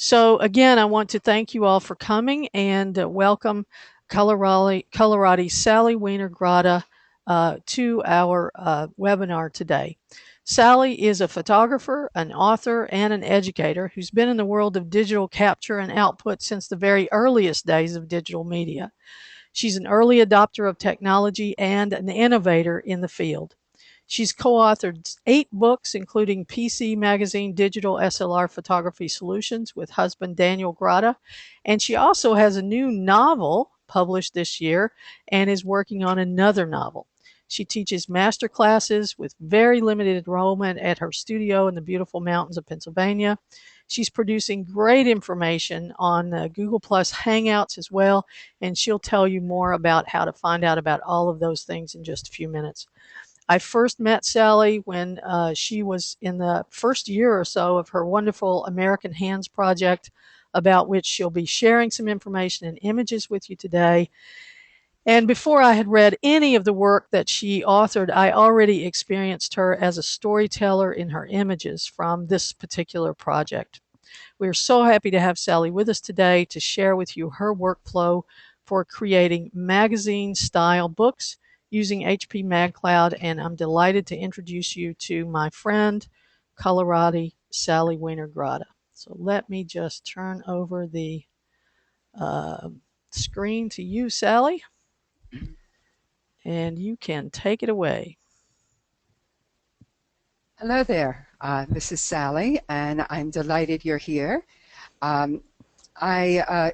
So again, I want to thank you all for coming and welcome Coloratti Sally Wiener Grotta to our webinar today. Sally is a photographer, an author, and an educator who's been in the world of digital capture and output since the very earliest days of digital media. She's an early adopter of technology and an innovator in the field. She's co-authored 8 books, including PC Magazine Digital SLR Photography Solutions with husband Daniel Grotta. And she also has a new novel published this year and is working on another novel. She teaches master classes with very limited enrollment at her studio in the beautiful mountains of Pennsylvania. She's producing great information on Google Plus Hangouts as well, and she'll tell you more about how to find out about all of those things in just a few minutes. I first met Sally when she was in the first year or so of her wonderful American Hands project, about which she'll be sharing some information and images with you today. And before I had read any of the work that she authored, I already experienced her as a storyteller in her images from this particular project. We're so happy to have Sally with us today to share with you her workflow for creating magazine-style books using HP MagCloud, and I'm delighted to introduce you to my friend, Coloratti Sally Wiener Grotta. So let me just turn over the uh, screen to you, Sally, and you can take it away. Hello there. This is Sally, and I'm delighted you're here. Um, I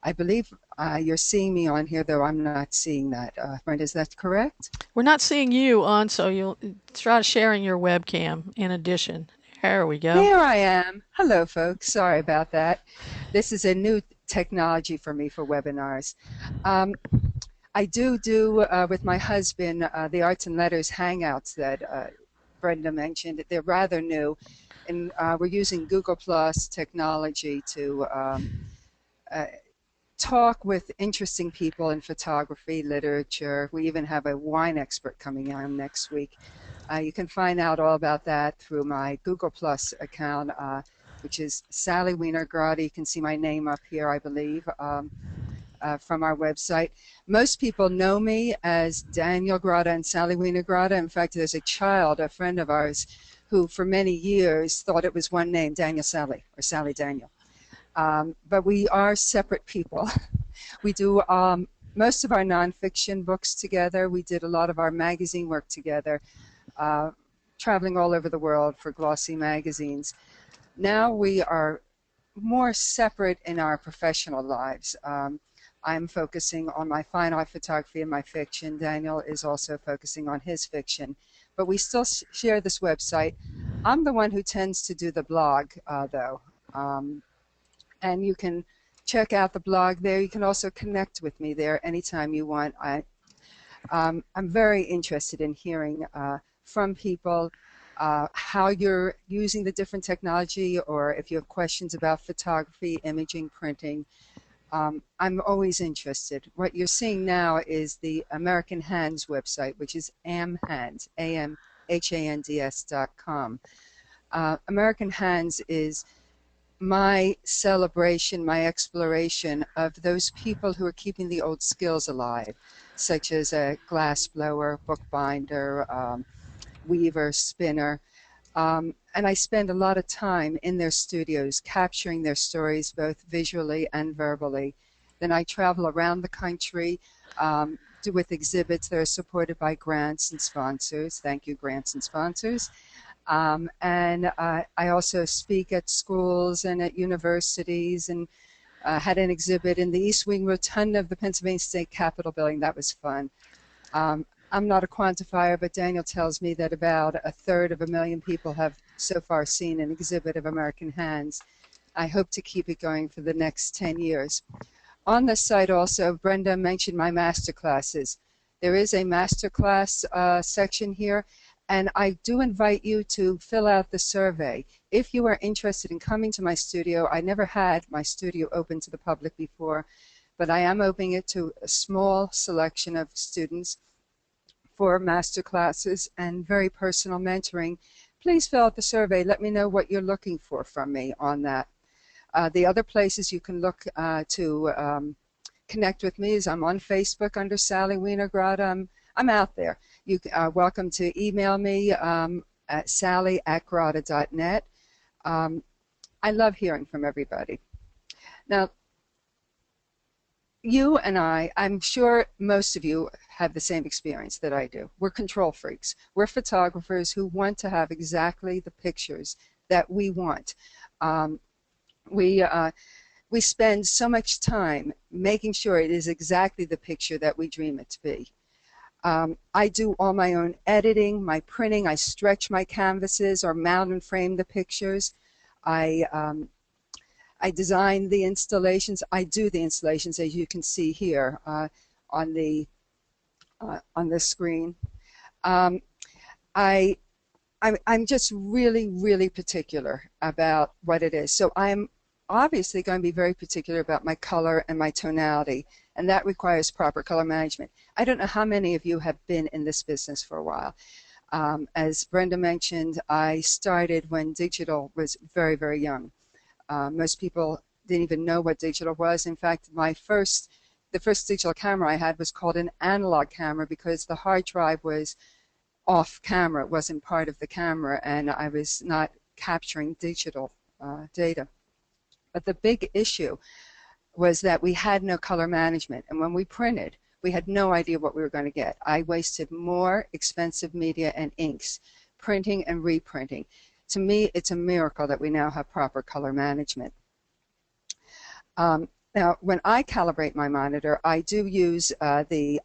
I believe you're seeing me on here, though I'm not seeing that. Brenda, is that correct? We're not seeing you on, so you'll try sharing your webcam in addition. There we go. There I am. Hello, folks. Sorry about that. This is a new technology for me for webinars. Um, I do with my husband the Arts and Letters Hangouts that Brenda mentioned. They're rather new, and we're using Google Plus technology to uh, talk with interesting people in photography, literature. We even have a wine expert coming on next week. You can find out all about that through my Google Plus account, which is Sally Wiener Grotta. You can see my name up here, I believe, from our website. Most people know me as Daniel Grotta and Sally Wiener Grotta. In fact, there's a child, a friend of ours, who for many years thought it was one name, Daniel Sally, or Sally Daniel. But we are separate people. We do most of our nonfiction books together. We did a lot of our magazine work together, uh, traveling all over the world for glossy magazines. Now we are more separate in our professional lives. I'm focusing on my fine art photography and my fiction. Daniel is also focusing on his fiction. But we still share this website. I'm the one who tends to do the blog, though. And you can check out the blog there. You can also connect with me there anytime you want. I'm very interested in hearing from people how you're using the different technology, or if you have questions about photography, imaging, printing. I'm always interested. What you're seeing now is the American Hands website, which is amhands, AMHANDS.com. American Hands is my celebration, my exploration of those people who are keeping the old skills alive, such as a glassblower, bookbinder, weaver, spinner. And I spend a lot of time in their studios capturing their stories both visually and verbally. Then I travel around the country with exhibits that are supported by grants and sponsors. Thank you, grants and sponsors. And I also speak at schools and at universities, and had an exhibit in the East Wing Rotunda of the Pennsylvania State Capitol building. That was fun. I'm not a quantifier, but Daniel tells me that about a third of a million people have so far seen an exhibit of American Hands. I hope to keep it going for the next 10 years. On the site also, Brenda mentioned my master classes. There is a master class section here, and I do invite you to fill out the survey. If you are interested in coming to my studio, I never had my studio open to the public before, but I am opening it to a small selection of students for master classes and very personal mentoring. Please fill out the survey. Let me know what you're looking for from me on that. The other places you can look to connect with me is I'm on Facebook under Sally Wiener Grotta. I'm out there. You are welcome to email me at sally@grotta.net. I love hearing from everybody. Now, you and I'm sure most of you have the same experience that I do. We're control freaks. We're photographers who want to have exactly the pictures that we want. We spend so much time making sure it is exactly the picture that we dream it to be. I do all my own editing, my printing. I stretch my canvases or mount and frame the pictures. I design the installations. I do the installations, as you can see here on the screen. I'm just really, really particular about what it is. So I'm obviously going to be very particular about my color and my tonality, and that requires proper color management. I don't know how many of you have been in this business for a while. As Brenda mentioned, I started when digital was very, very young. Most people didn't even know what digital was. In fact, the first digital camera I had was called an analog camera because the hard drive was off camera. It wasn't part of the camera, and I was not capturing digital data. But the big issue was that we had no color management, and when we printed, we had no idea what we were going to get. I wasted more expensive media and inks, printing and reprinting. To me, it's a miracle that we now have proper color management. Now, when I calibrate my monitor, I do use the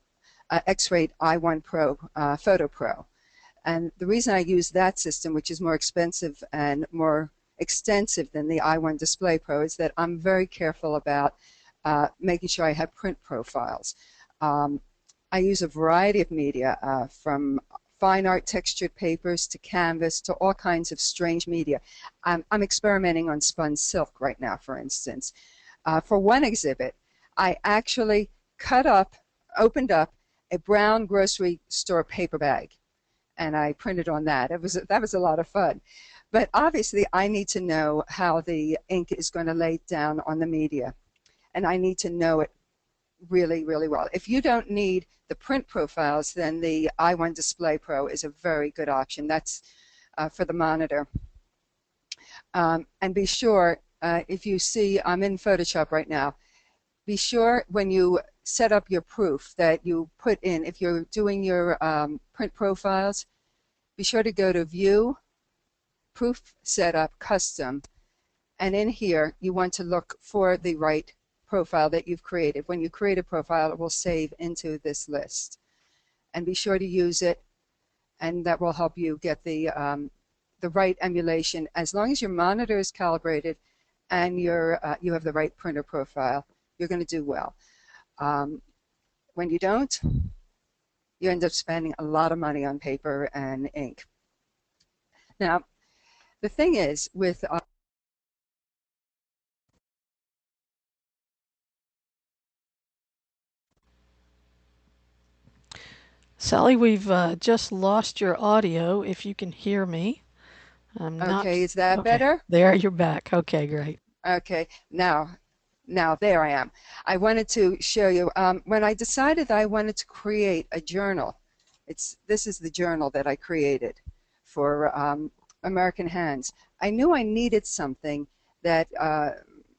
X-Rite i1 Pro, Photo Pro. And the reason I use that system, which is more expensive and more extensive than the i1 Display Pro, is that I'm very careful about making sure I have print profiles. I use a variety of media, from fine art textured papers to canvas to all kinds of strange media. I'm experimenting on spun silk right now, for instance. For one exhibit, I actually opened up a brown grocery store paper bag, and I printed on that. That was a lot of fun. But obviously, I need to know how the ink is going to lay down on the media, and I need to know it really, really well. If you don't need the print profiles, then the i1 Display Pro is a very good option. That's for the monitor. And be sure, if you see, I'm in Photoshop right now, be sure when you set up your proof that you put in, if you're doing your print profiles, be sure to go to View, Proof Setup, Custom, and in here you want to look for the right profile that you've created. When you create a profile, it will save into this list. And be sure to use it, and that will help you get the right emulation. As long as your monitor is calibrated and you have the right printer profile, you're going to do well. When you don't, you end up spending a lot of money on paper and ink. Now, the thing is with Sally, we've just lost your audio. If you can hear me, I'm not. Okay, is that Okay, better? there, you're back. Okay, great. Okay, now there I am. I wanted to show you, when I decided that I wanted to create a journal, this is the journal that I created for American Hands. I knew I needed something that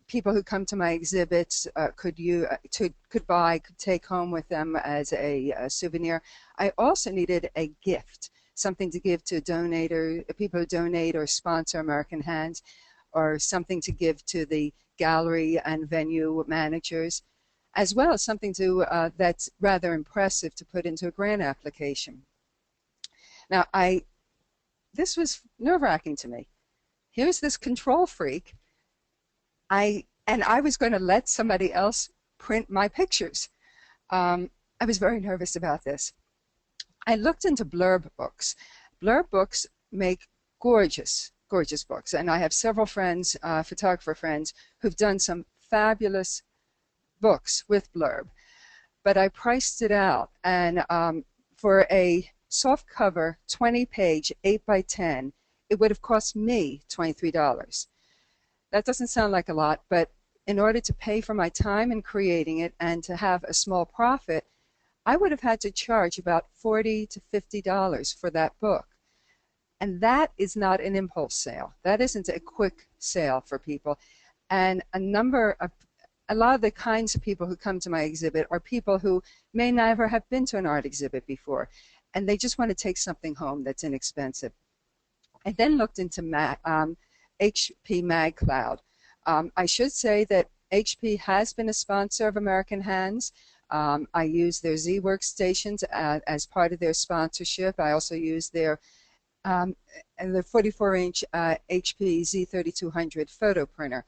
people who come to my exhibits could buy, could take home with them as a souvenir. I also needed a gift, something to give to people who donate or sponsor American Hands, or something to give to the gallery and venue managers, as well as something that's rather impressive to put into a grant application. Now, this was nerve-wracking to me. Here's this control freak, and I was going to let somebody else print my pictures. I was very nervous about this. I looked into blurb books. Blurb books make gorgeous, gorgeous books, and I have several friends, photographer friends, who've done some fabulous books with blurb. But I priced it out, and for a soft cover, 20-page, 8 by 10, it would have cost me $23. That doesn't sound like a lot, but in order to pay for my time in creating it and to have a small profit, I would have had to charge about $40 to $50 for that book. And that is not an impulse sale. That isn't a quick sale for people. And a lot of the kinds of people who come to my exhibit are people who may never have been to an art exhibit before, and they just want to take something home that's inexpensive. I then looked into HP MagCloud. I should say that HP has been a sponsor of American Hands. I use their Z workstations as part of their sponsorship. I also use their the 44-inch HP Z3200 photo printer.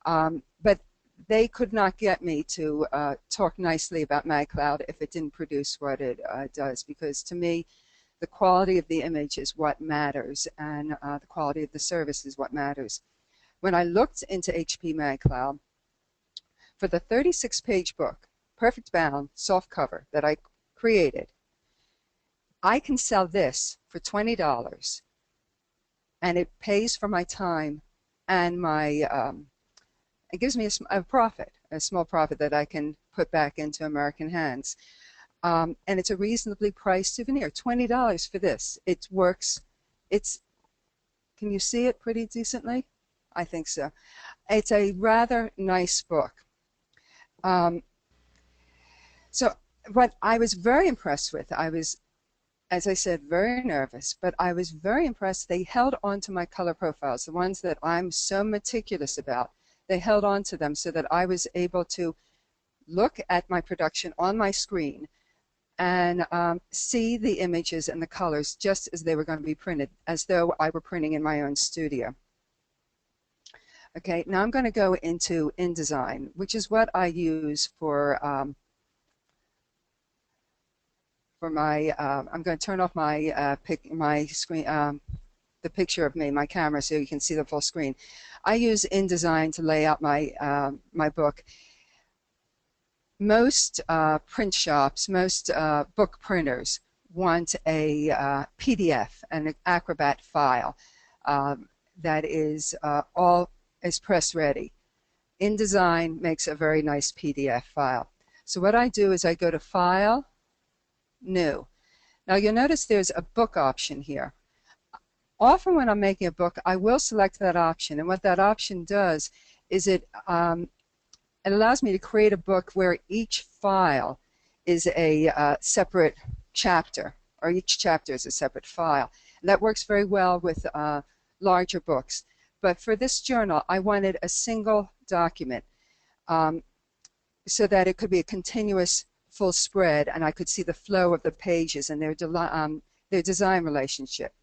But they could not get me to talk nicely about MagCloud if it didn't produce what it does, because to me, the quality of the image is what matters, and the quality of the service is what matters. When I looked into HP MagCloud, for the 36-page book, perfect bound, soft cover that I created, I can sell this for $20, and it pays for my time and my it gives me a profit, a small profit that I can put back into American Hands. And it's a reasonably priced souvenir, $20 for this. It works. Can you see it pretty decently? I think so. It's a rather nice book. So what I was very impressed with, I was, as I said, very nervous, but I was very impressed. They held on to my color profiles, the ones that I'm so meticulous about. They held on to them so that I was able to look at my production on my screen and see the images and the colors just as they were going to be printed, as though I were printing in my own studio. Okay, now I'm going to go into InDesign, which is what I use for my. I'm going to turn off my my screen, the picture of me, my camera, so you can see the full screen. I use InDesign to lay out my my book. Most print shops, most book printers want a PDF, an Acrobat file that is all is press ready. InDesign makes a very nice PDF file. So what I do is I go to File, New. Now you'll notice there's a book option here. Often when I'm making a book, I will select that option, and what that option does is it allows me to create a book where each file is a separate chapter, or each chapter is a separate file. And that works very well with larger books. But for this journal, I wanted a single document so that it could be a continuous full spread, and I could see the flow of the pages and their design relationship.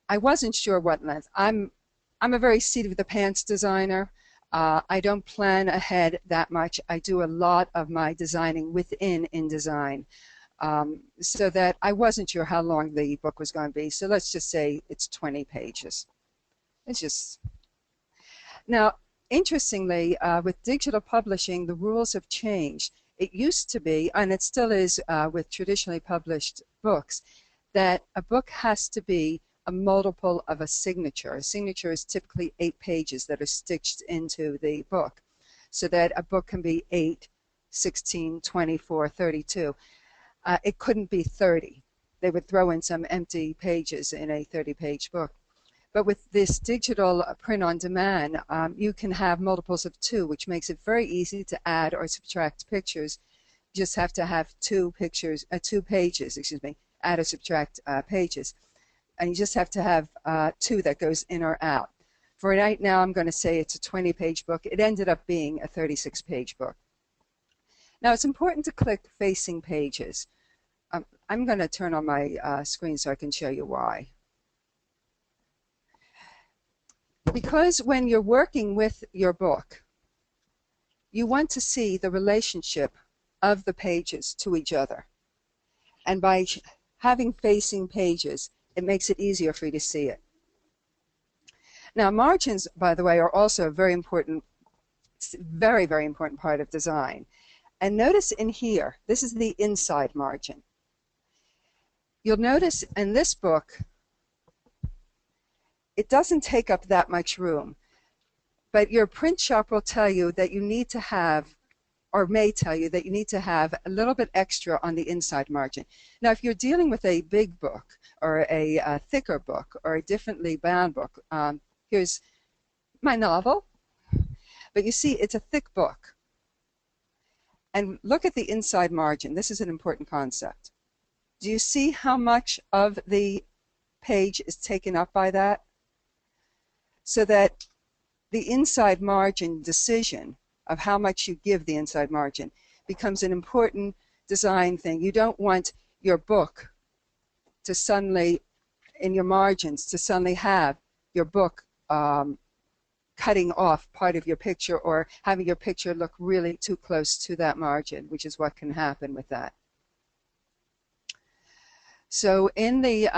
I wasn't sure what length. I'm a very seat of the pants designer. I don't plan ahead that much. I do a lot of my designing within InDesign, so that I wasn't sure how long the book was going to be. So let's just say it's 20 pages. It's just... Now, interestingly, with digital publishing, the rules have changed. It used to be, and it still is with traditionally published books, that a book has to be a multiple of a signature. A signature is typically 8 pages that are stitched into the book, so that a book can be 8, 16, 24, 32. It couldn't be 30. They would throw in some empty pages in a 30-page book. But with this digital print on demand, you can have multiples of 2, which makes it very easy to add or subtract pictures. You just have to have 2 pages, excuse me, add or subtract pages. And you just have to have 2 that goes in or out. For right now, I'm going to say it's a 20-page book. It ended up being a 36-page book. Now, it's important to click facing pages. I'm going to turn on my screen so I can show you why. Because when you're working with your book, you want to see the relationship of the pages to each other. And by having facing pages, it makes it easier for you to see it. Now, margins, by the way, are also a very important, very, very important part of design. And notice in here, this is the inside margin. You'll notice in this book, it doesn't take up that much room. But your print shop will tell you that you need to have, or may tell you that you need to have a little bit extra on the inside margin. Now, if you're dealing with a big book or a thicker book or a differently bound book, here's my novel, but you see it's a thick book. And look at the inside margin. This is an important concept. Do you see how much of the page is taken up by that? So that the inside margin decision of how much you give the inside margin becomes an important design thing. You don't want your book to suddenly, in your margins, to suddenly have your book cutting off part of your picture or having your picture look really too close to that margin, which is what can happen with that. So in the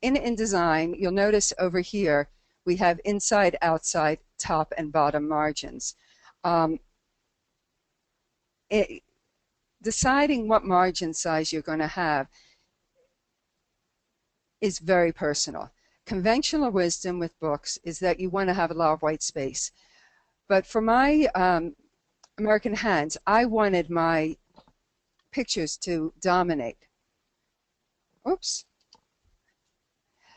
in InDesign, you'll notice over here we have inside, outside, top, and bottom margins. Deciding what margin size you're going to have is very personal. Conventional wisdom with books is that you want to have a lot of white space. But for my American Hands, I wanted my pictures to dominate. Oops.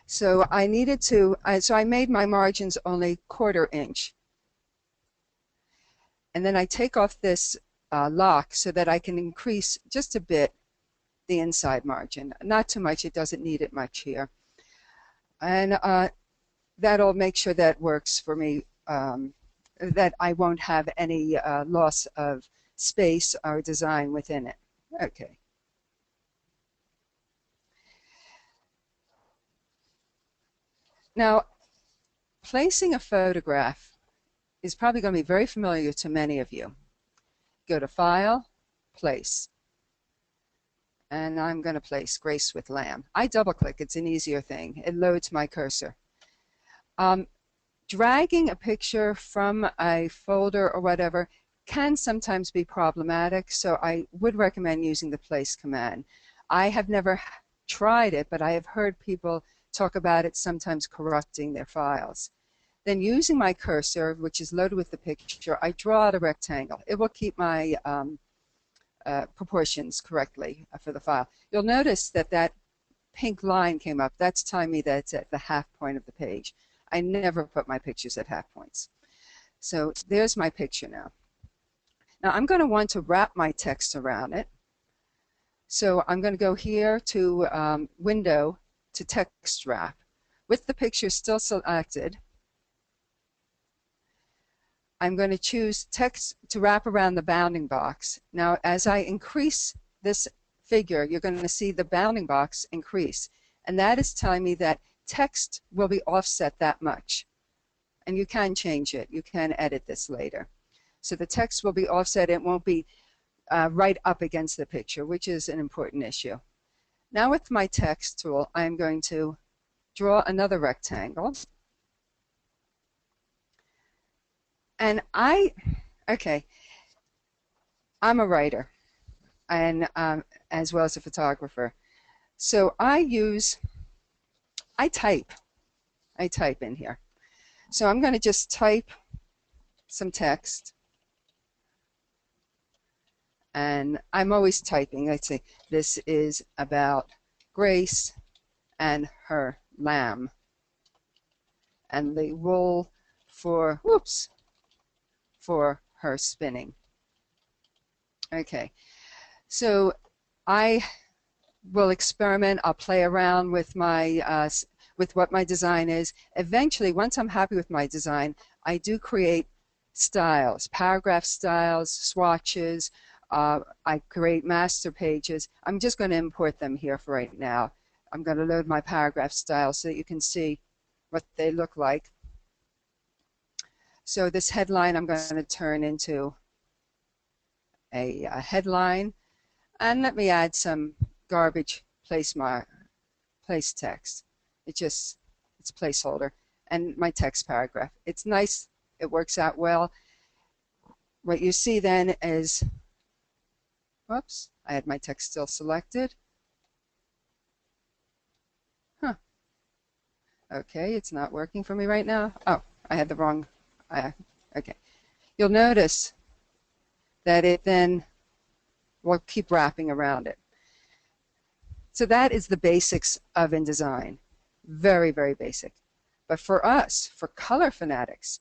So I needed to, so I made my margins only 1/4 inch. And then I take off this lock so that I can increase just a bit the inside margin. Not too much, it doesn't need it much here. And that'll make sure that works for me, that I won't have any loss of space or design within it. Okay. Now, placing a photograph is probably going to be very familiar to many of you. Go to File, Place. And I'm going to place Grace with Lamb. I double-click. It's an easier thing. It loads my cursor. Dragging a picture from a folder or whatever can sometimes be problematic, so I would recommend using the Place command. I have never tried it, but I have heard people talk about it sometimes corrupting their files. Then using my cursor, which is loaded with the picture, I draw out a rectangle. It will keep my proportions correctly for the file. You'll notice that that pink line came up. That's telling me that it's at the half point of the page. I never put my pictures at half points. So there's my picture now. Now I'm going to want to wrap my text around it. So I'm going to go here to Window to Text Wrap. With the picture still selected, I'm going to choose text to wrap around the bounding box. Now, as I increase this figure, you're going to see the bounding box increase. And that is telling me that text will be offset that much. And you can change it. You can edit this later. So the text will be offset. It won't be right up against the picture, which is an important issue. Now with my text tool, I'm going to draw another rectangle. And I'm a writer, and as well as a photographer. So I type in here. So I'm going to just type some text. And I'm always typing. Let's see, this is about Grace and her lamb. And the wool for her spinning. Okay, so I will experiment. I'll play around with my with what my design is. Eventually, once I'm happy with my design, I do create styles, paragraph styles, swatches. I create master pages. I'm just going to import them here for right now. I'm going to load my paragraph styles so that you can see what they look like. So this headline I'm going to turn into a headline, and let me add some garbage place text. It's placeholder, and my text paragraph. It's nice. It works out well. What you see then is, whoops, I had my text still selected. Huh. Okay, it's not working for me right now. Oh, I had the wrong. Okay. You'll notice that it then will keep wrapping around it. So that is the basics of InDesign. Very, very basic. But for us, for color fanatics,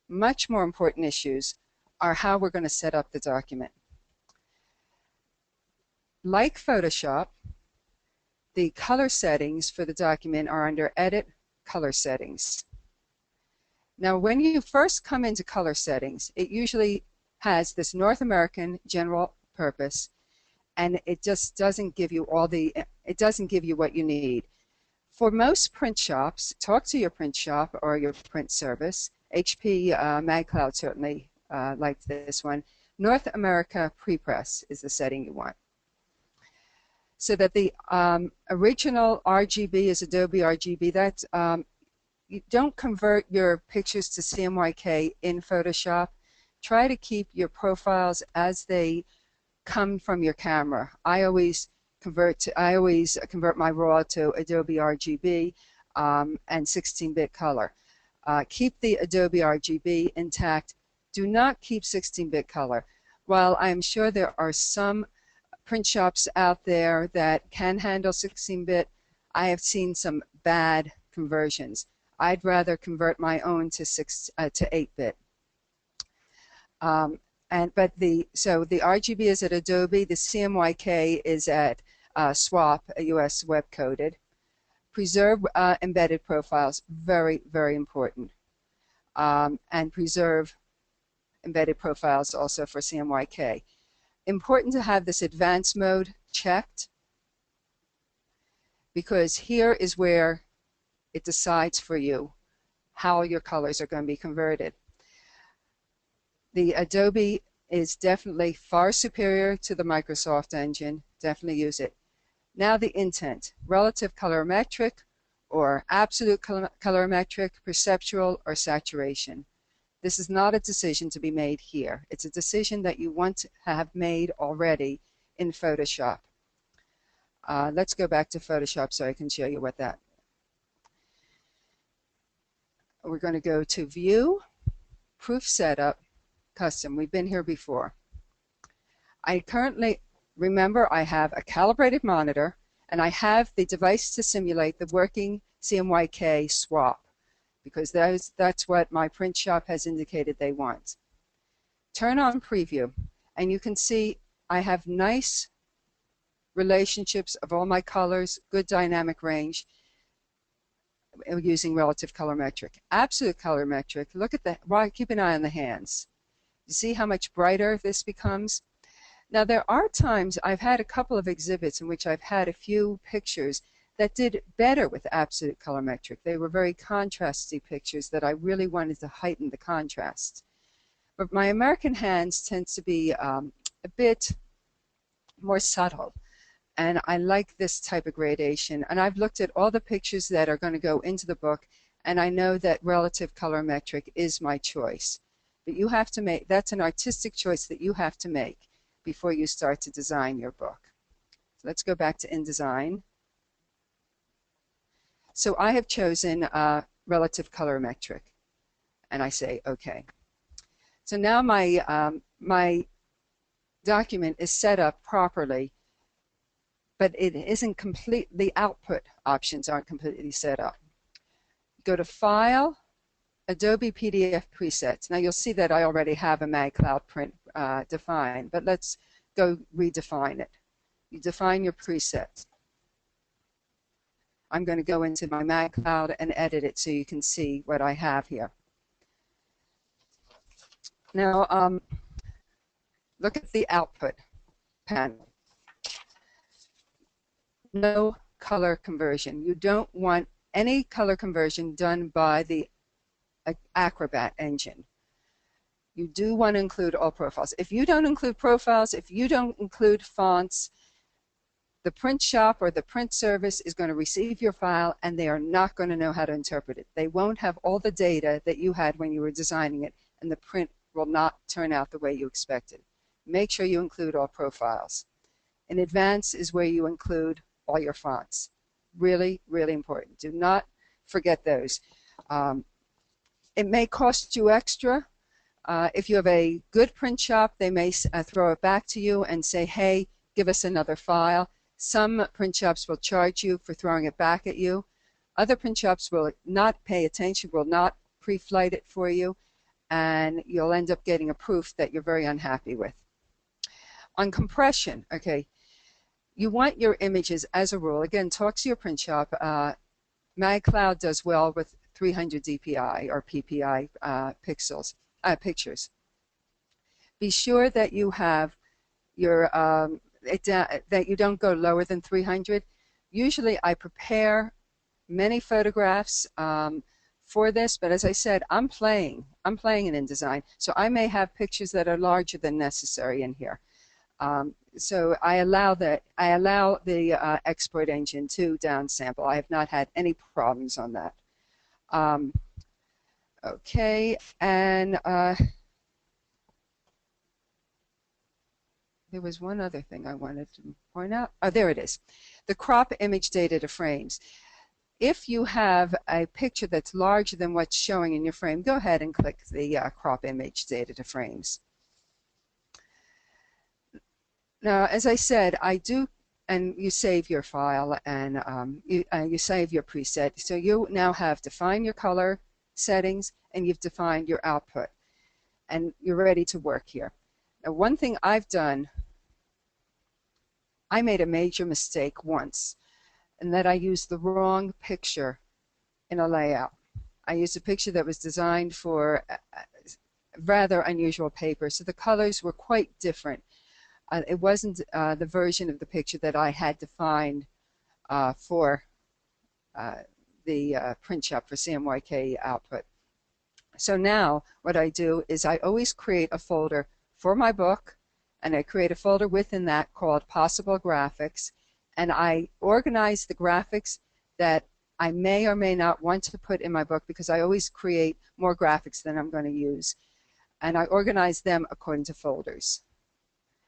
much more important issues are how we're going to set up the document. Like Photoshop, the color settings for the document are under Edit, Color Settings. Now, when you first come into color settings, it usually has this North American general purpose, and it just doesn't give you it doesn't give you what you need. For most print shops, talk to your print shop or your print service. HP MagCloud certainly liked this one. North America Prepress is the setting you want. So that the original RGB is Adobe RGB. That's you don't convert your pictures to CMYK in Photoshop. Try to keep your profiles as they come from your camera. I always convert my RAW to Adobe RGB and 16-bit color. Keep the Adobe RGB intact. Do not keep 16-bit color. While I'm sure there are some print shops out there that can handle 16-bit, I have seen some bad conversions. I'd rather convert my own to 8-bit. So the RGB is at Adobe, the CMYK is at SWAP, US web coded. Preserve embedded profiles, very, very important. And preserve embedded profiles also for CMYK. Important to have this advanced mode checked, because here is where it decides for you how your colors are going to be converted. The Adobe is definitely far superior to the Microsoft engine. Definitely use it. Now the intent, relative colorimetric or absolute colorimetric, perceptual or saturation. This is not a decision to be made here. It's a decision that you want to have made already in Photoshop. Let's go back to Photoshop so I can show you what that. We're going to go to View, Proof Setup, Custom. We've been here before. I currently, remember, I have a calibrated monitor and I have the device to simulate the working CMYK swap, because that's what my print shop has indicated they want. Turn on Preview and you can see I have nice relationships of all my colors, good dynamic range using relative colorimetric. Absolute colorimetric, look at the, well, keep an eye on the hands. You see how much brighter this becomes? Now there are times, I've had a couple of exhibits in which I've had a few pictures that did better with absolute colorimetric. They were very contrasty pictures that I really wanted to heighten the contrast. But my American hands tends to be a bit more subtle. And I like this type of gradation. And I've looked at all the pictures that are going to go into the book, and I know that relative colorimetric is my choice. But you have to make, that's an artistic choice that you have to make before you start to design your book. So let's go back to InDesign. So I have chosen relative colorimetric, and I say OK. So now my document is set up properly, but it isn't complete. The output options aren't completely set up. Go to File, Adobe PDF Presets. Now you'll see that I already have a MagCloud print defined, but let's go redefine it. You define your presets. I'm going to go into my MagCloud and edit it so you can see what I have here. Now look at the output panel. No color conversion. You don't want any color conversion done by the Acrobat engine. You do want to include all profiles. If you don't include profiles, if you don't include fonts, the print shop or the print service is going to receive your file and they are not going to know how to interpret it. They won't have all the data that you had when you were designing it, and the print will not turn out the way you expected. Make sure you include all profiles. In Advanced is where you include all your fonts. Really, really important. Do not forget those. It may cost you extra, If you have a good print shop, they may throw it back to you and say, hey, give us another file. Some print shops will charge you for throwing it back at you. Other print shops will not pay attention, will not pre-flight it for you, and you'll end up getting a proof that you're very unhappy with. On compression, okay, you want your images, as a rule, again, talk to your print shop. MagCloud does well with 300 dpi or ppi pictures. Be sure that you have your that you don't go lower than 300. Usually I prepare many photographs for this, but as I said, I'm playing in InDesign, so I may have pictures that are larger than necessary in here. So I allow the export engine to downsample. I have not had any problems on that. Okay, and there was one other thing I wanted to point out. Oh, there it is. The crop image data to frames. If you have a picture that's larger than what's showing in your frame, go ahead and click the crop image data to frames. Now, as I said, I do, and you save your file and you save your preset. So you now have defined your color settings and you've defined your output, and you're ready to work here. Now, one thing I've done, I made a major mistake once, and that I used the wrong picture in a layout. I used a picture that was designed for rather unusual paper, so the colors were quite different. It wasn't the version of the picture that I had defined for the print shop for CMYK output. So now what I do is I always create a folder for my book, and I create a folder within that called Possible Graphics, and I organize the graphics that I may or may not want to put in my book, because I always create more graphics than I'm going to use, and I organize them according to folders.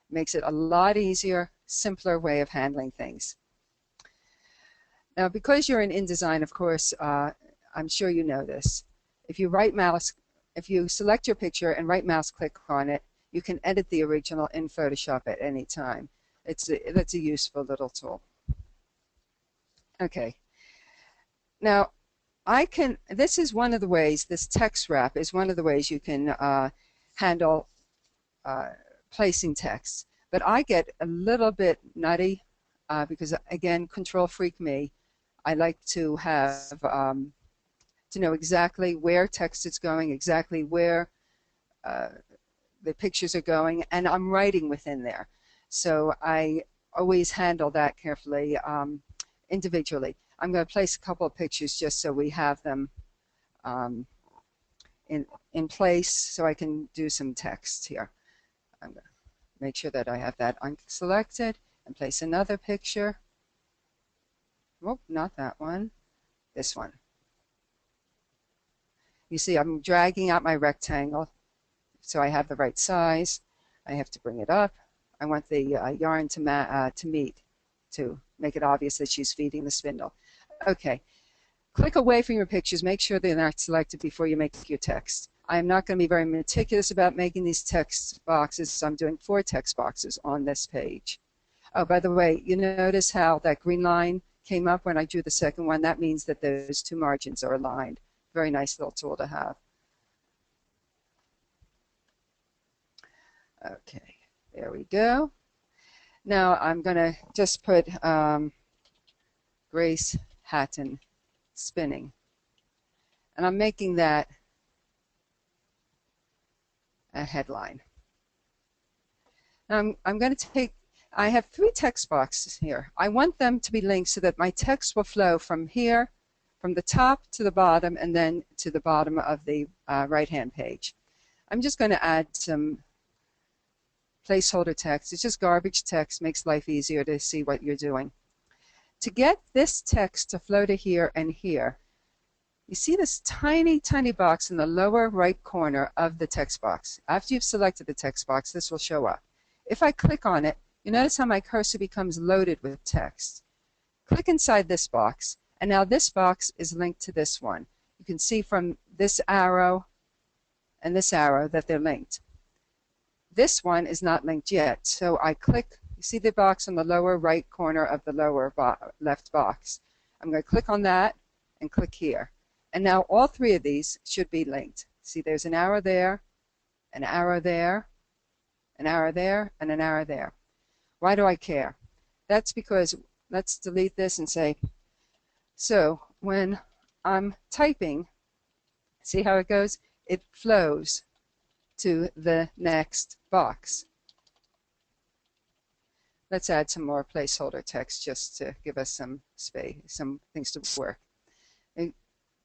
Makes it a lot easier, simpler way of handling things. Now, because you're in InDesign, of course, I'm sure you know this. If you select your picture and right mouse click on it, you can edit the original in Photoshop at any time. That's a useful little tool. Okay. Now, this is one of the ways, this text wrap is one of the ways you can handle placing text. But I get a little bit nutty because, again, control freak me. I like to have to know exactly where text is going, exactly where the pictures are going, and I'm writing within there. So I always handle that carefully individually. I'm going to place a couple of pictures just so we have them in place, so I can do some text here. I'm going to make sure that I have that unselected and place another picture. Oh, not that one. This one. You see, I'm dragging out my rectangle so I have the right size. I have to bring it up. I want the yarn to meet, to make it obvious that she's feeding the spindle. Okay. Click away from your pictures. Make sure they're not selected before you make your text. I am not going to be very meticulous about making these text boxes, so I'm doing 4 text boxes on this page. Oh, by the way, you notice how that green line came up when I drew the second one? That means that those 2 margins are aligned. Very nice little tool to have. Okay, there we go. Now I'm going to just put Grace Hatton spinning. And I'm making that a headline. Now I'm going to take, I have 3 text boxes here. I want them to be linked so that my text will flow from here, from the top to the bottom, and then to the bottom of the right-hand page. I'm just going to add some placeholder text. It's just garbage text, makes life easier to see what you're doing. To get this text to flow to here and here, you see this tiny, tiny box in the lower right corner of the text box. After you've selected the text box, this will show up. If I click on it, you notice how my cursor becomes loaded with text. Click inside this box, and now this box is linked to this one. You can see from this arrow and this arrow that they're linked. This one is not linked yet, so I click. You see the box on the lower right corner of the lower left box. I'm going to click on that and click here. And now all three of these should be linked. See, there's an arrow there, an arrow there, an arrow there, and an arrow there. Why do I care? That's because, let's delete this and say, so when I'm typing, see how it goes? It flows to the next box. Let's add some more placeholder text just to give us some space, some things to work. And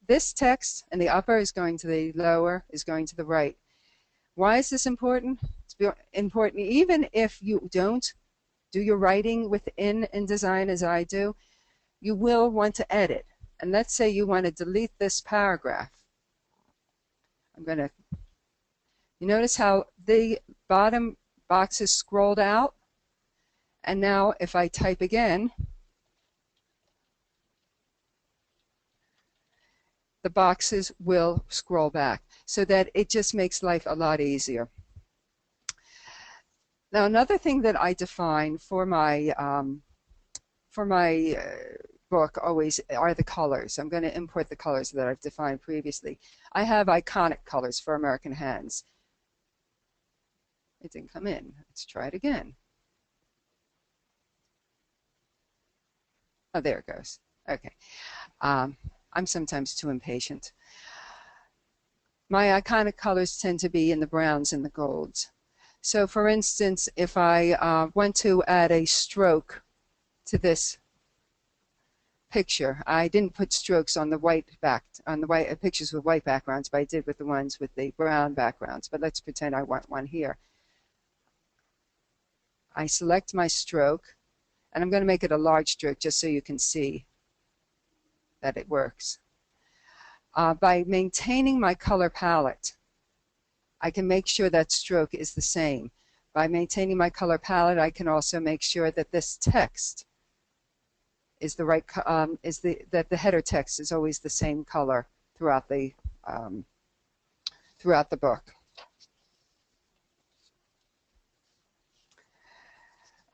this text in the upper is going to the lower, is going to the right. Why is this important? It's important even if you don't do your writing within InDesign as I do, you will want to edit. And let's say you want to delete this paragraph. I'm going to, you notice how the bottom box is scrolled out? And now if I type again, the boxes will scroll back so that it just makes life a lot easier. Now another thing that I define for my book always are the colors. I'm going to import the colors that I've defined previously. I have iconic colors for American hands. It didn't come in. Let's try it again. Oh, there it goes. Okay. I'm sometimes too impatient. My iconic colors tend to be in the browns and the golds. So for instance, if I want to add a stroke to this picture, I didn't put strokes on the white pictures with white backgrounds, but I did with the ones with the brown backgrounds. But let's pretend I want one here. I select my stroke, and I'm going to make it a large stroke just so you can see that it works. By maintaining my color palette, I can make sure that stroke is the same. By maintaining my color palette, I can also make sure that this text is the right, that the header text is always the same color throughout the book.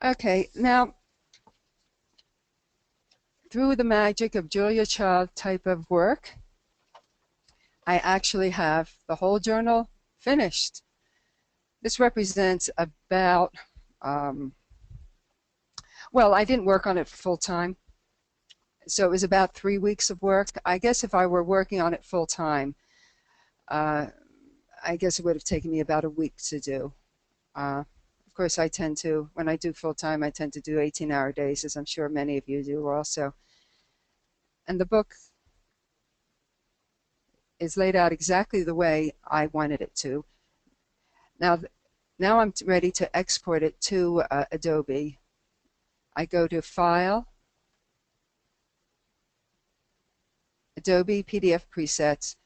Okay, now through the magic of Julia Child type of work, I actually have the whole journal finished. This represents about, well, I didn't work on it full time, so it was about 3 weeks of work. I guess if I were working on it full time, I guess it would have taken me about a week to do. Of course, I tend to, when I do full time, I tend to do 18-hour days, as I'm sure many of you do also. And the book is laid out exactly the way I wanted it to. Now I'm ready to export it to Adobe. I go to File, Adobe PDF Presets,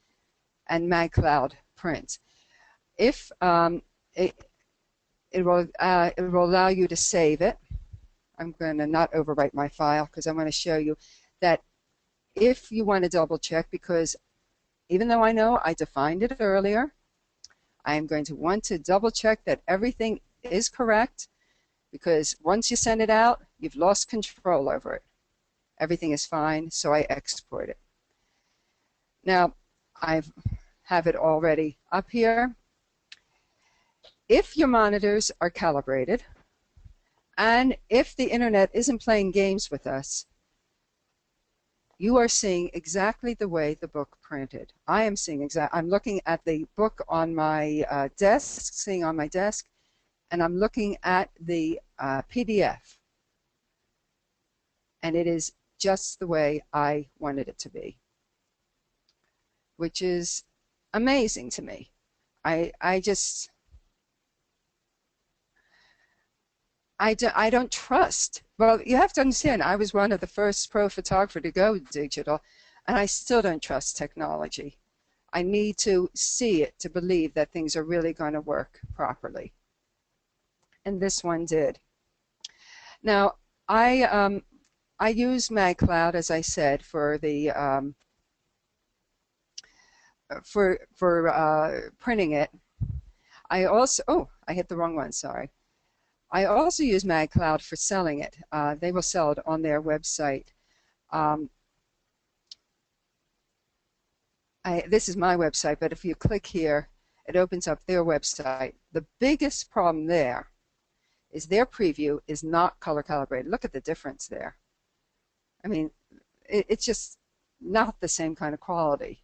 and MagCloud Print. If it will allow you to save it. I'm going to not overwrite my file because I want to show you that if you want to double check, because even though I know I defined it earlier, I am going to want to double check that everything is correct, because once you send it out, you've lost control over it. Everything is fine, so I export it. Now, I have it already up here. If your monitors are calibrated, and if the internet isn't playing games with us, you are seeing exactly the way the book printed. I am seeing I'm looking at the book on my desk, seeing on my desk, and I'm looking at the PDF. And it is just the way I wanted it to be, which is amazing to me. I don't trust. Well, you have to understand, I was one of the first pro photographer to go digital, and I still don't trust technology. I need to see it to believe that things are really going to work properly. And this one did. Now, I use MagCloud, as I said, for the for printing it. I also, oh, I hit the wrong one, sorry. I also use MagCloud for selling it. They will sell it on their website. Um, this is my website, but if you click here, it opens up their website. The biggest problem there is their preview is not color calibrated. Look at the difference there. I mean, it's just not the same kind of quality.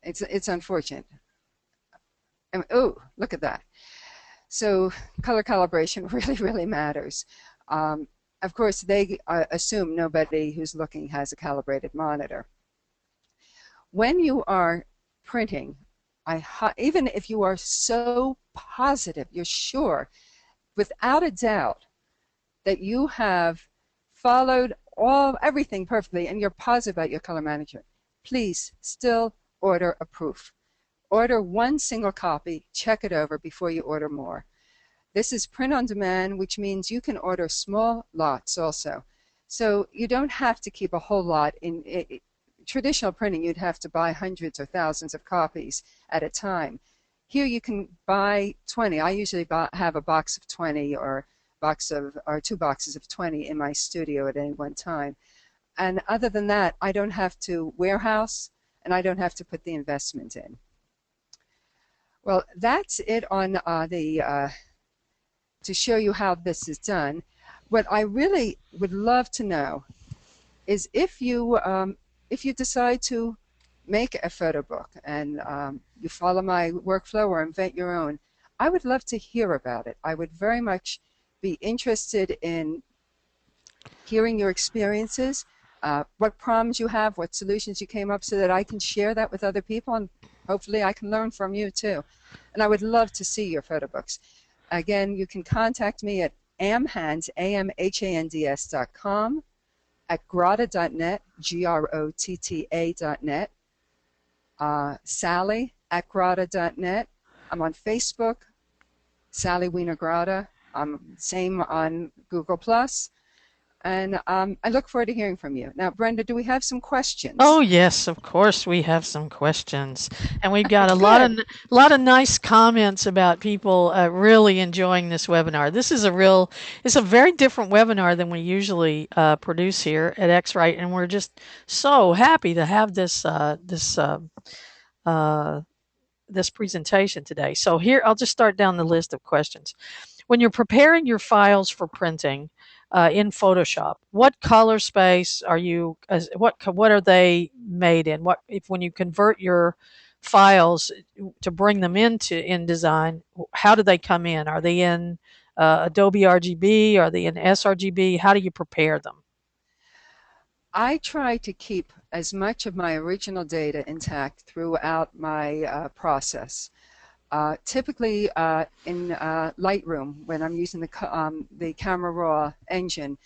It's unfortunate. I mean, oh, look at that. So color calibration really matters. Of course, they assume nobody who's looking has a calibrated monitor. When you are printing, even if you are so positive, you're sure, without a doubt, that you have followed everything perfectly and you're positive about your color management, please still order a proof. Order one single copy, check it over before you order more. This is print on demand, which means you can order small lots also. So you don't have to keep a whole lot. In traditional printing, you'd have to buy hundreds or thousands of copies at a time. Here you can buy 20. I usually have a box of 20 or two boxes of 20 in my studio at any one time. And other than that, I don't have to warehouse and I don't have to put the investment in. Well, that's it on to show you how this is done. What I really would love to know is if you decide to make a photo book and you follow my workflow or invent your own, I would love to hear about it. I would very much be interested in hearing your experiences, what problems you have, what solutions you came up, so that I can share that with other people, and hopefully I can learn from you too. And I would love to see your photo books. Again, you can contact me at amhands, amhands.com, at grotta.net, grotta.net, Sally at grotta.net. I'm on Facebook, Sally Wiener Grotta. Same on Google+. And I look forward to hearing from you. Now, Brenda, do we have some questions? Oh yes, of course we have some questions, and we've got a Good. lot of nice comments about people really enjoying this webinar. It's a very different webinar than we usually produce here at X-Rite, and we're just so happy to have this presentation today. So here, I'll just start down the list of questions. When you're preparing your files for printing in Photoshop, what color space are you? What are they made in? When you convert your files to bring them into InDesign? How do they come in? Are they in Adobe RGB? Are they in sRGB? How do you prepare them? I try to keep as much of my original data intact throughout my process. Typically in Lightroom, when I'm using the Camera Raw engine,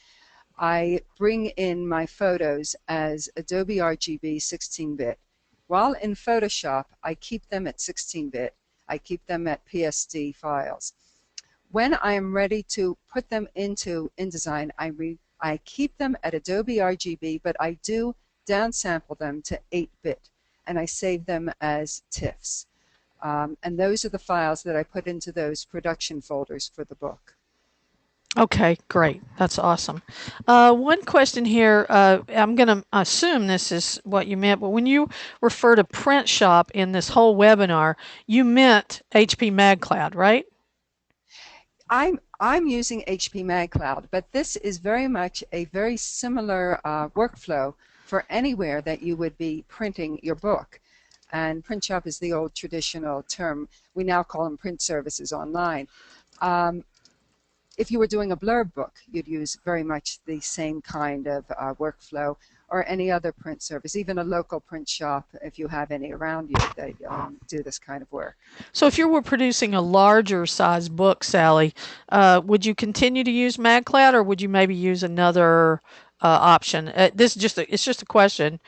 I bring in my photos as Adobe RGB 16-bit. While in Photoshop, I keep them at 16-bit. I keep them at PSD files. When I am ready to put them into InDesign, I keep them at Adobe RGB, but I do downsample them to 8-bit, and I save them as TIFFs. And those are the files that I put into those production folders for the book. Okay, great. That's awesome. One question here, I'm going to assume this is what you meant, but when you refer to print shop in this whole webinar, you meant HP MagCloud, right? I'm using HP MagCloud, but this is very much a very similar workflow for anywhere that you would be printing your book. And print shop is the old traditional term. We now call them print services online. If you were doing a blurb book, you'd use very much the same kind of workflow, or any other print service, even a local print shop, if you have any around you that do this kind of work. So if you were producing a larger size book, Sally, would you continue to use MagCloud, or would you maybe use another option? It's just a question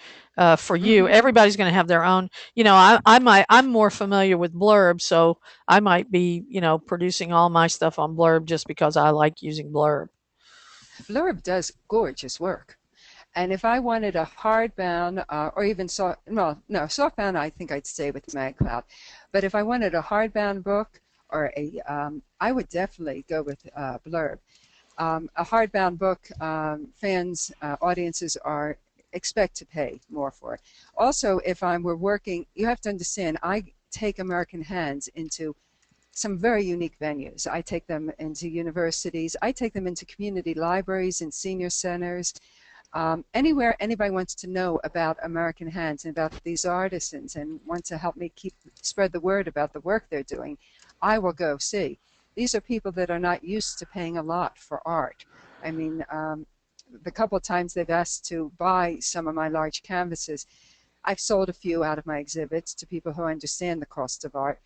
for you. Mm-hmm. Everybody's going to have their own. I'm more familiar with Blurb, so I might be producing all my stuff on Blurb just because I like using Blurb. Blurb does gorgeous work. And if I wanted a hardbound or even soft, well, no, softbound, I think I'd stay with MagCloud. But if I wanted a hardbound book or I would definitely go with Blurb. A hardbound book, audiences expect to pay more for it. Also, if I were working, you have to understand, I take American Hands into some very unique venues. I take them into universities. I take them into community libraries and senior centers. Anywhere anybody wants to know about American Hands and about these artisans and want to help me spread the word about the work they're doing, I will go see. These are people that are not used to paying a lot for art. I mean, the couple of times they've asked to buy some of my large canvases, I've sold a few out of my exhibits to people who understand the cost of art,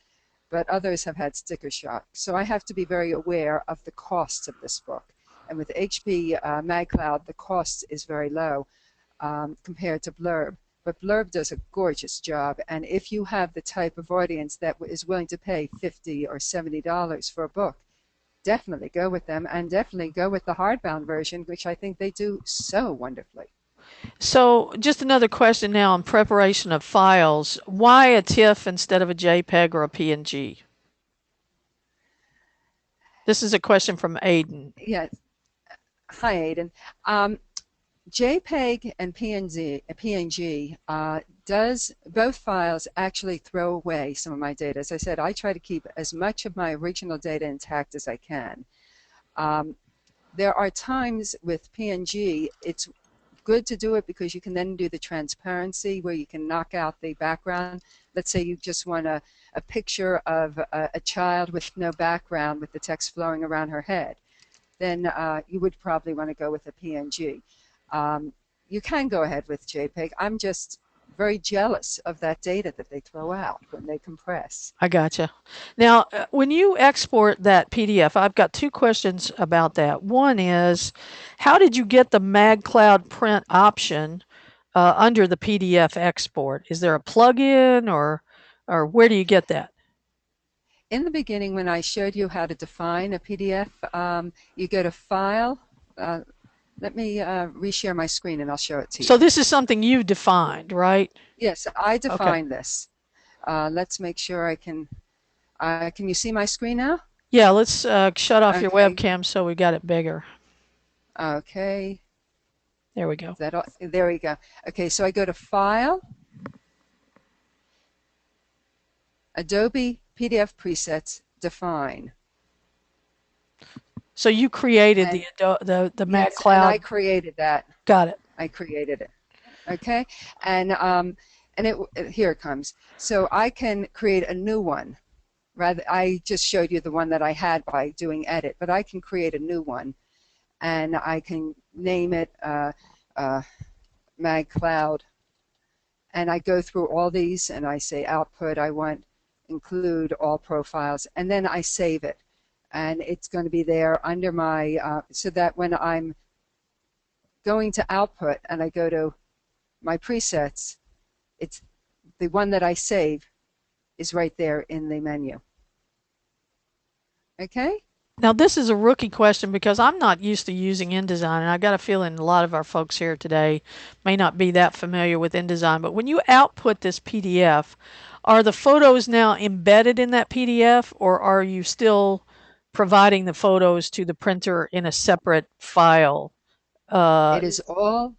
but others have had sticker shock. So I have to be very aware of the cost of this book. And with HP MagCloud, the cost is very low compared to Blurb. But Blurb does a gorgeous job. And if you have the type of audience that is willing to pay $50 or $70 for a book, definitely go with them, and definitely go with the hardbound version, which I think they do so wonderfully. So, just another question now on preparation of files. Why a TIFF instead of a JPEG or a PNG? This is a question from Aiden. Yes. Hi, Aiden. JPEG and PNG does both files actually throw away some of my data. As I said, I try to keep as much of my original data intact as I can. There are times with PNG, it's good to do it because you can then do the transparency where you can knock out the background. Let's say you just want a picture of a child with no background with the text flowing around her head. Then you would probably want to go with a PNG. You can go ahead with JPEG. I'm just very jealous of that data that they throw out when they compress. I gotcha. Now, when you export that PDF, I've got two questions about that. One is, how did you get the MagCloud print option under the PDF export? Is there a plugin, or where do you get that? In the beginning, when I showed you how to define a PDF, you go to File. Let me reshare my screen and I'll show it to you. So this is something you've defined, right? Yes, I Okay. defined this. Let's make sure I can. Can you see my screen now? Yeah, let's shut off your Okay. webcam so we got it bigger. Okay. There we go. Is that all? There we go. Okay, so I go to File, Adobe PDF Presets, Define. So you created And the yes, and I MagCloud. created that. Got it. I created it. Okay, and here it comes. So I can create a new one. Rather, I just showed you the one that I had by doing edit, but I can create a new one, and I can name it MagCloud. And I go through all these, and I say output. I want include all profiles, and then I save it, and it's going to be there under my so that when I'm going to output and I go to my presets, it's the one that I save is right there in the menu. Okay? Now, this is a rookie question because I'm not used to using InDesign, and I got a feeling a lot of our folks here today may not be that familiar with InDesign. But when you output this PDF, are the photos now embedded in that PDF, or are you still providing the photos to the printer in a separate file? It is all,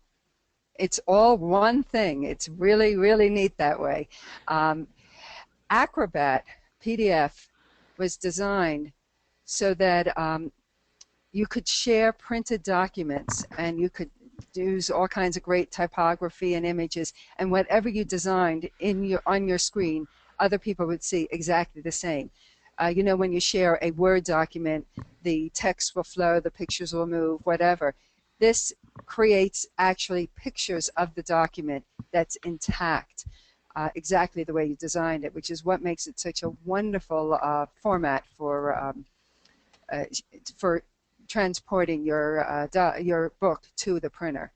it's all one thing. It's really, really neat that way. Acrobat PDF was designed so that you could share printed documents, and you could use all kinds of great typography and images, and whatever you designed on your screen, other people would see exactly the same. You know, when you share a Word document, the text will flow, the pictures will move, whatever. This creates actually pictures of the document that's intact, exactly the way you designed it, which is what makes it such a wonderful format for transporting your book to the printer.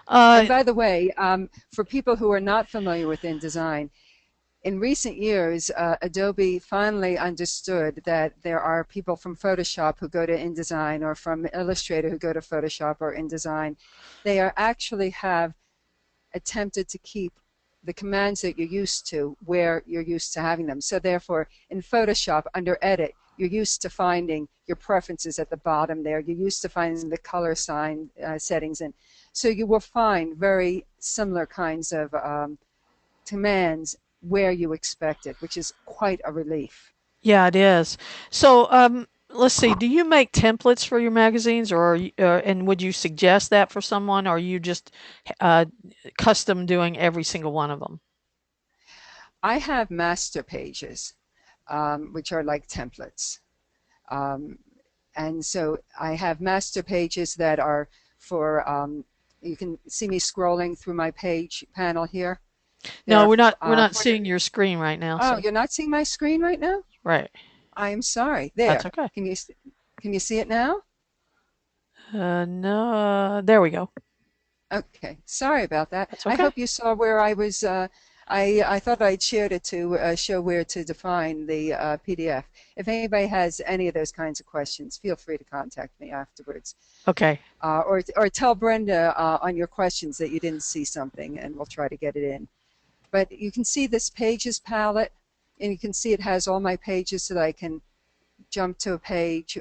And by the way, for people who are not familiar with InDesign, in recent years, Adobe finally understood that there are people from Photoshop who go to InDesign, or from Illustrator who go to Photoshop or InDesign. They are actually have attempted to keep the commands that you're used to where you're used to having them. So therefore, in Photoshop, under Edit, you're used to finding your preferences at the bottom there. You're used to finding the color sign settings. And so you will find very similar kinds of commands where you expect it, which is quite a relief. Yeah, it is. So, let's see. Do you make templates for your magazines, or are you, and would you suggest that for someone, or are you just uh, custom doing every single one of them? I have master pages, which are like templates. Um, and so I have master pages that are for, you can see me scrolling through my page panel here. No, They're we're not for the, seeing your screen right now. oh, So, you're not seeing my screen right now? right. I am sorry. That's There. okay. Can you see it now? No, there we go. Okay, sorry about that. That's I okay. hope you saw where I was. I thought I'd shared it to show where to define the PDF. If anybody has any of those kinds of questions, feel free to contact me afterwards, Okay. or tell Brenda on your questions that you didn't see something, and we'll try to get it in. But you can see this pages palette, and you can see it has all my pages so that I can jump to a page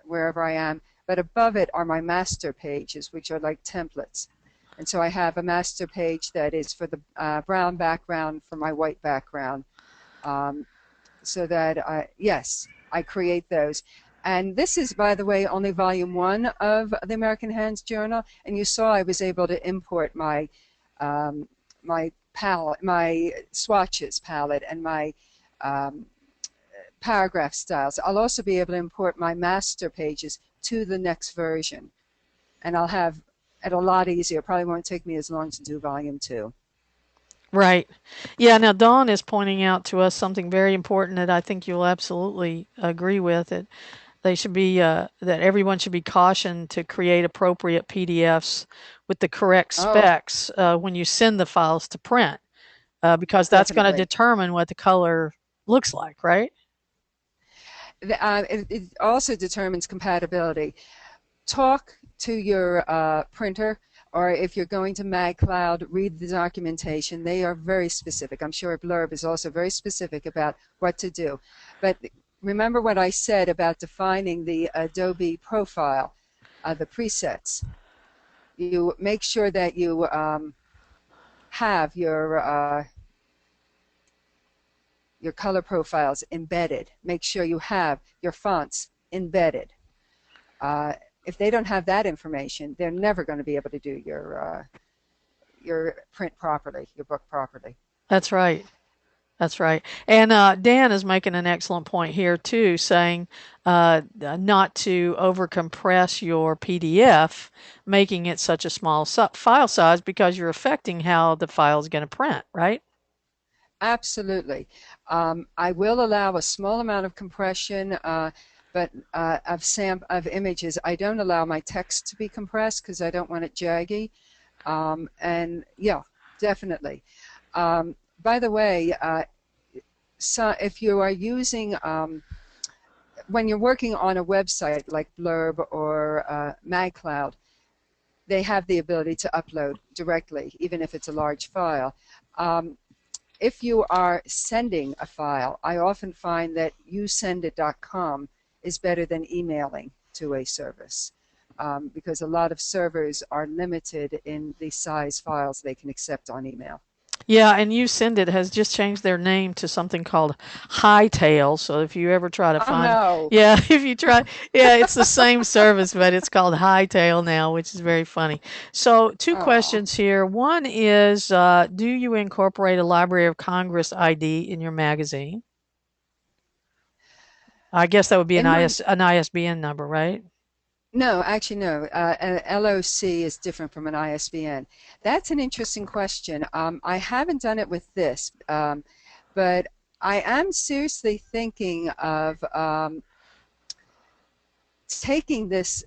wherever I am. But above it are my master pages, which are like templates. And so I have a master page that is for the brown background, for my white background, um, so that, yes, I create those. And this is, by the way, only volume 1 of the American Hands Journal. And you saw I was able to import my my palette, my swatches palette, and my um, paragraph styles. I'll also be able to import my master pages to the next version, and I'll have it a lot easier. It probably won't take me as long to do volume 2. Right. Yeah, now Dawn is pointing out to us something very important that I think you'll absolutely agree with. That they should be that everyone should be cautioned to create appropriate PDFs with the correct Oh, specs when you send the files to print, because that's going to definitely. determine what the color looks like, right? It also determines compatibility. Talk to your printer, or if you're going to MagCloud, read the documentation. They are very specific. I'm sure Blurb is also very specific about what to do. But remember what I said about defining the Adobe profile, the presets. You make sure that you have your color profiles embedded. Make sure you have your fonts embedded. Uh, if they don't have that information, they're never going to be able to do your print properly, your book properly. That's right. That's right. And Dan is making an excellent point here too, saying not to overcompress your PDF, making it such a small file size because you're affecting how the file is going to print, right? Absolutely. I will allow a small amount of compression, but of images. I don't allow my text to be compressed because I don't want it jaggy. And yeah, definitely. By the way, so if you are using, when you're working on a website like Blurb or MagCloud, they have the ability to upload directly, even if it's a large file. If you are sending a file, I often find that yousendit.com is better than emailing to a service, because a lot of servers are limited in the size files they can accept on email. Yeah, and You Send It has just changed their name to something called Hightail. So if you ever try to Oh find, no! yeah, if you try, yeah, it's the same service, but it's called Hightail now, which is very funny. So, two Oh, questions here. One is, do you incorporate a Library of Congress ID in your magazine? I guess that would be in my an ISBN number, right? no, actually no. An LOC is different from an ISBN. That's an interesting question. I haven't done it with this, but I am seriously thinking of taking this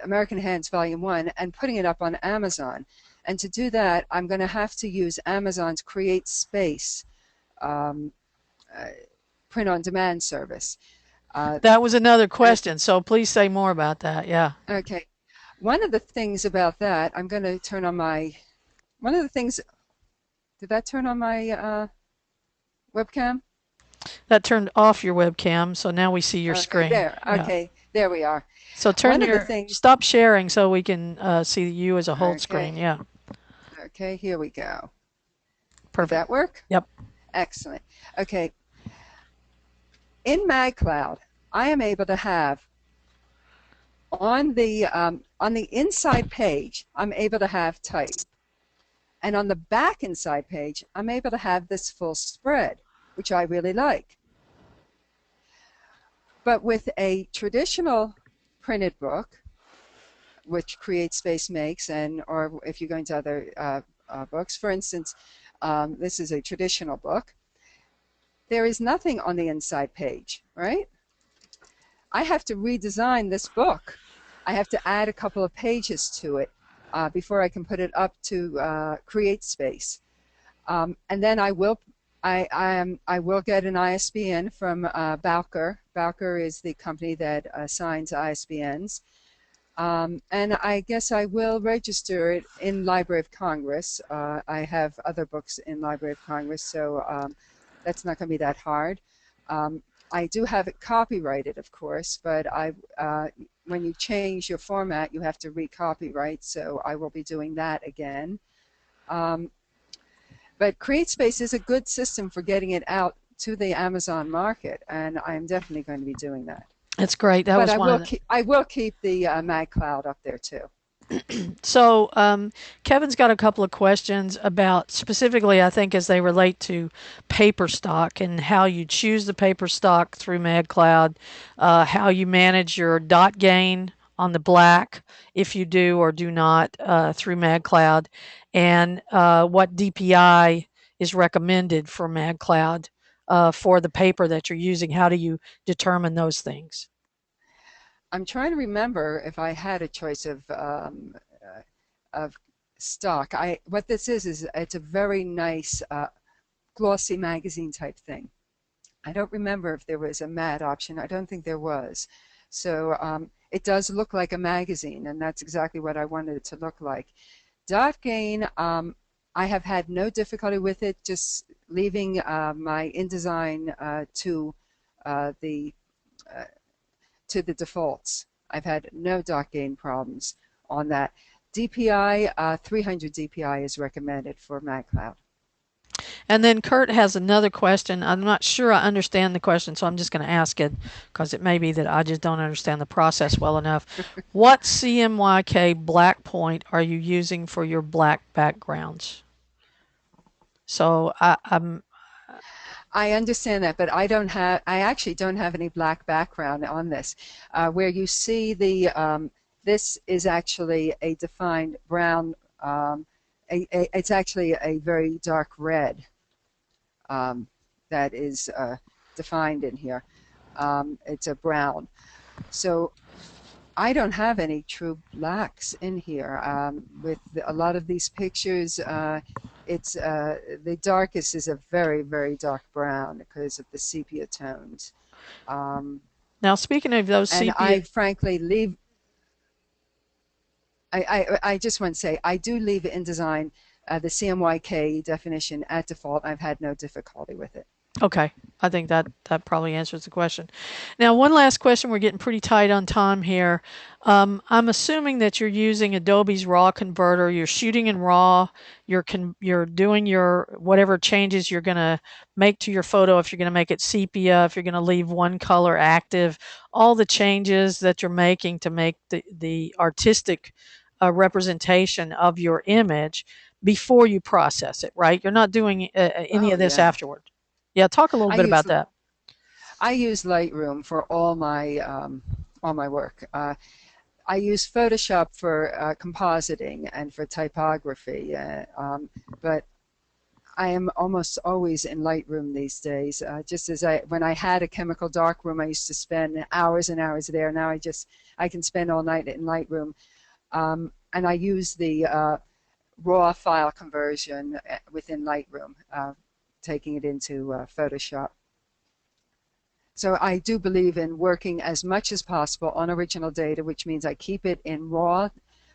American Hands Volume 1 and putting it up on Amazon. And to do that, I'm going to have to use Amazon's Create Space um, uh, print-on-demand service. That was another And question, so please say more about that. Yeah. okay, one of the things about that, I'm going to turn on my. One of the things. Did that turn on my webcam? That turned off your webcam, so now we see your Okay, screen. there. Yeah. Okay, there we are. So One of the things. stop sharing so we can see you as a whole Okay, screen. Yeah. okay, here we go. Did Perfect. that work? Yep. Excellent. Okay, in MagCloud, I am able to have on the inside page, I'm able to have type, and on the back inside page, I'm able to have this full spread, which I really like. But with a traditional printed book, which Create Space makes, and or if you're going to other books, for instance, this is a traditional book. There is nothing on the inside page, right? I have to redesign this book. I have to add a couple of pages to it before I can put it up to Create Space. And then I will get an ISBN from Bowker. Bowker is the company that assigns ISBNs. And I guess I will register it in Library of Congress. I have other books in Library of Congress, so that's not going to be that hard. I do have it copyrighted, of course, but when you change your format, you have to re-copyright, so I will be doing that again. But CreateSpace is a good system for getting it out to the Amazon market, and I'm definitely going to be doing that. That's great. That But was one of the. I will keep the MagCloud up there too. So, Kevin's got a couple of questions about specifically, I think, as they relate to paper stock and how you choose the paper stock through MagCloud, how you manage your dot gain on the black, if you do or do not, through MagCloud, and what DPI is recommended for MagCloud for the paper that you're using. How do you determine those things? I'm trying to remember if I had a choice of stock. What this is it's a very nice glossy magazine type thing. I don't remember if there was a matte option. I don't think there was. So it does look like a magazine, and that's exactly what I wanted it to look like. Dot gain, I have had no difficulty with it, just leaving my InDesign the to the defaults. I've had no dot gain problems on that. DPI, 300 DPI is recommended for MagCloud. And then Kurt has another question. I'm not sure I understand the question, so I'm just going to ask it because it may be that I just don't understand the process well enough. What CMYK black point are you using for your black backgrounds? So I understand that, but I actually don't have any black background on this. Where you see this is actually a defined brown, it's actually a very dark red that is defined in here. It's a brown. So I don't have any true blacks in here. With a lot of these pictures, it's the darkest is a very, very dark brown because of the sepia tones. Now, speaking of those And sepia, I frankly leave. I just want to say I do leave InDesign the CMYK definition at default. I've had no difficulty with it. okay, I think that probably answers the question. Now, one last question. We're getting pretty tight on time here. I'm assuming that you're using Adobe's RAW converter. You're shooting in RAW. You're doing your whatever changes you're going to make to your photo. If you're going to make it sepia, if you're going to leave one color active, all the changes that you're making to make the artistic representation of your image before you process it. Right? You're not doing any Oh of this yeah. afterward. Yeah, talk a little I bit use about that. I use Lightroom for all my work. I use Photoshop for compositing and for typography, but I am almost always in Lightroom these days. Just as when I had a chemical darkroom, I used to spend hours and hours there. Now I can spend all night in Lightroom, and I use the raw file conversion within Lightroom, taking it into Photoshop. So I do believe in working as much as possible on original data, which means I keep it in raw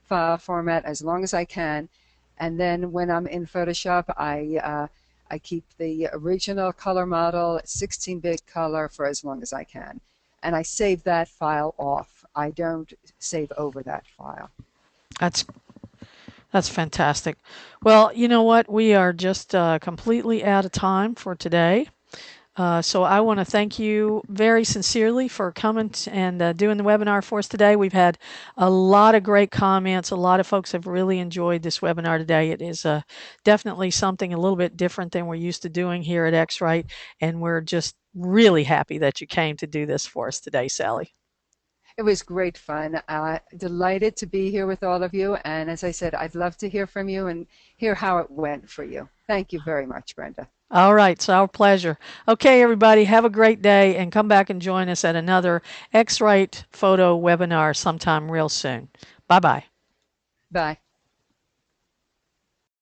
file format as long as I can. And then when I'm in Photoshop, I keep the original color model, 16-bit color, for as long as I can. And I save that file off. I don't save over that file. That's that's fantastic. Well, you know what? We are just completely out of time for today. So I want to thank you very sincerely for coming and doing the webinar for us today. We've had a lot of great comments. A lot of folks have really enjoyed this webinar today. It is definitely something a little bit different than we're used to doing here at X-Rite, and we're just really happy that you came to do this for us today, Sally. It was great fun. Delighted to be here with all of you. And as I said, I'd love to hear from you and hear how it went for you. Thank you very much, Brenda. All right, it's our pleasure. Okay, everybody, have a great day and come back and join us at another X-Rite photo webinar sometime real soon. Bye-bye. Bye.